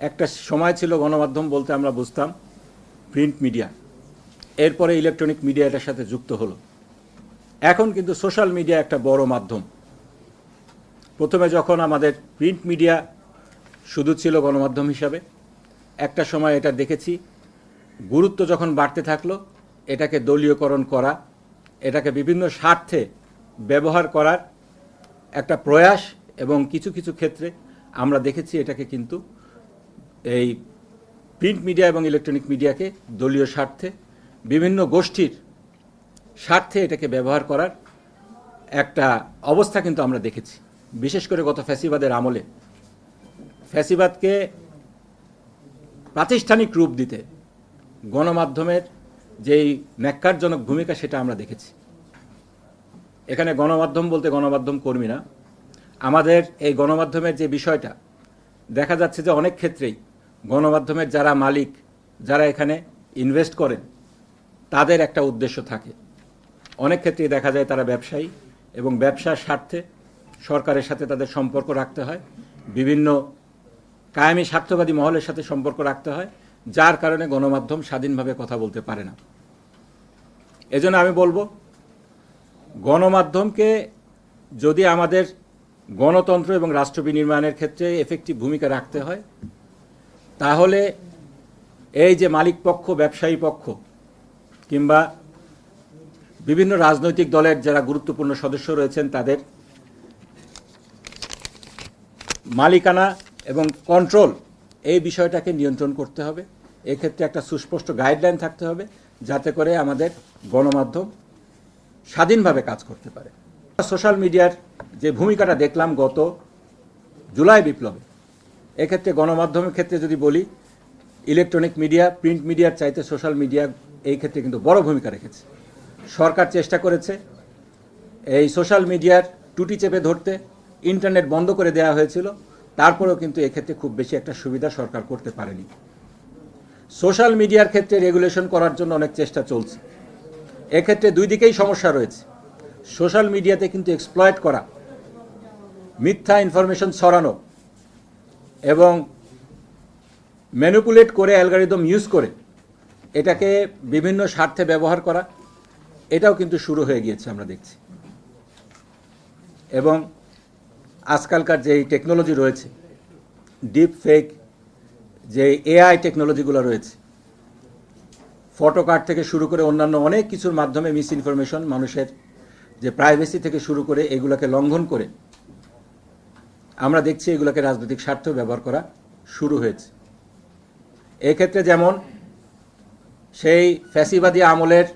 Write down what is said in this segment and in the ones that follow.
একটা সময় ছিল গণমাধ্যম বলতে আমরা বুঝতাম প্রিন্ট মিডিয়া, এরপরে ইলেকট্রনিক মিডিয়া এটার সাথে যুক্ত হলো। এখন কিন্তু সোশ্যাল মিডিয়া একটা বড় মাধ্যম। প্রথমে যখন আমাদের প্রিন্ট মিডিয়া শুধু ছিল গণমাধ্যম হিসাবে, একটা সময় এটা দেখেছি গুরুত্ব যখন বাড়তে থাকলো, এটাকে দলীয়করণ করা, এটাকে বিভিন্ন স্বার্থে ব্যবহার করার একটা প্রয়াস, এবং কিছু কিছু ক্ষেত্রে আমরা দেখেছি এটাকে কিন্তু এই প্রিন্ট মিডিয়া এবং ইলেকট্রনিক মিডিয়াকে দলীয় স্বার্থে, বিভিন্ন গোষ্ঠীর স্বার্থে এটাকে ব্যবহার করার একটা অবস্থা কিন্তু আমরা দেখেছি। বিশেষ করে গত ফ্যাসিবাদের আমলে ফ্যাসিবাদকে প্রাতিষ্ঠানিক রূপ দিতে গণমাধ্যমের যেই ন্যাক্কারজনক ভূমিকা সেটা আমরা দেখেছি। এখানে গণমাধ্যম বলতে গণমাধ্যম কর্মী না, আমাদের এই গণমাধ্যমের যে বিষয়টা দেখা যাচ্ছে যে অনেক ক্ষেত্রেই গণমাধ্যমের যারা মালিক, যারা এখানে ইনভেস্ট করেন, তাদের একটা উদ্দেশ্য থাকে। অনেক ক্ষেত্রেই দেখা যায় তারা ব্যবসায়ী, এবং ব্যবসার স্বার্থে সরকারের সাথে তাদের সম্পর্ক রাখতে হয়, বিভিন্ন কায়েমি স্বার্থবাদী মহলের সাথে সম্পর্ক রাখতে হয়, যার কারণে গণমাধ্যম স্বাধীনভাবে কথা বলতে পারে না। এজন্য আমি বলবো, গণমাধ্যমকে যদি আমাদের গণতন্ত্র এবং রাষ্ট্র বিনির্মাণের ক্ষেত্রে এফেক্টিভ ভূমিকা রাখতে হয়, তাহলে এই যে মালিক পক্ষ, ব্যবসায়ী পক্ষ, কিংবা বিভিন্ন রাজনৈতিক দলের যারা গুরুত্বপূর্ণ সদস্য রয়েছেন, তাদের মালিকানা এবং কন্ট্রোল, এই বিষয়টাকে নিয়ন্ত্রণ করতে হবে। এক্ষেত্রে একটা সুস্পষ্ট গাইডলাইন থাকতে হবে, যাতে করে আমাদের গণমাধ্যম স্বাধীনভাবে কাজ করতে পারে। সোশ্যাল মিডিয়ার যে ভূমিকাটা দেখলাম গত জুলাই বিপ্লবে, এক্ষেত্রে গণমাধ্যমের ক্ষেত্রে যদি বলি, ইলেকট্রনিক মিডিয়া প্রিন্ট মিডিয়ার চাইতে সোশ্যাল মিডিয়া এই ক্ষেত্রে কিন্তু বড় ভূমিকা রেখেছে। সরকার চেষ্টা করেছে এই সোশ্যাল মিডিয়ার টুটি চেপে ধরতে, ইন্টারনেট বন্ধ করে দেওয়া হয়েছিল, তারপরেও কিন্তু এক্ষেত্রে খুব বেশি একটা সুবিধা সরকার করতে পারেনি। সোশ্যাল মিডিয়ার ক্ষেত্রে রেগুলেশন করার জন্য অনেক চেষ্টা চলছে। এক্ষেত্রে দুই দিকেই সমস্যা রয়েছে। সোশ্যাল মিডিয়াতে কিন্তু এক্সপ্লয়েট করা, মিথ্যা ইনফরমেশন ছড়ানো এবং ম্যানিপুলেট করে অ্যালগরিদম ইউজ করে এটাকে বিভিন্ন স্বার্থে ব্যবহার করা, এটাও কিন্তু শুরু হয়ে গিয়েছে আমরা দেখছি। এবং আজকালকার যে টেকনোলজি রয়েছে, ডিপ ফেক, যে এআই টেকনোলজিগুলো রয়েছে, ফটো কার্ড থেকে শুরু করে অন্যান্য অনেক কিছুর মাধ্যমে মিস ইনফরমেশন, মানুষের যে প্রাইভেসি থেকে শুরু করে, এগুলোকে লঙ্ঘন করে আমরা দেখছি এগুলোকে রাজনৈতিক স্বার্থেও ব্যবহার করা শুরু হয়েছে। এক্ষেত্রে যেমন সেই ফ্যাসিবাদী আমলের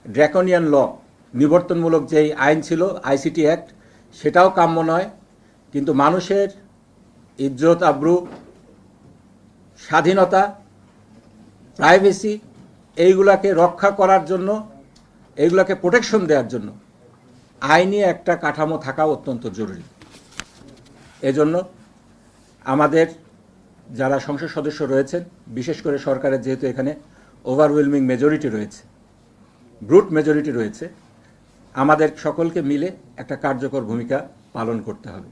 ড্র্যাকোনিয়ান ল, নিবর্তনমূলক যেই আইন ছিল, আইসিটি অ্যাক্ট, সেটাও কাম্য নয়। কিন্তু মানুষের ইজ্জত, আব্রু, স্বাধীনতা, প্রাইভেসি, এইগুলাকে রক্ষা করার জন্য, এইগুলাকে প্রোটেকশন দেওয়ার জন্য আইনি একটা কাঠামো থাকা অত্যন্ত জরুরি। এজন্য আমাদের যারা সংসদ সদস্য রয়েছেন, বিশেষ করে সরকারের যেহেতু এখানে ওভারওয়েলমিং মেজরিটি রয়েছে, ব্রুট মেজরিটি রয়েছে, আমাদের সকলকে মিলে একটা কার্যকর ভূমিকা পালন করতে হবে।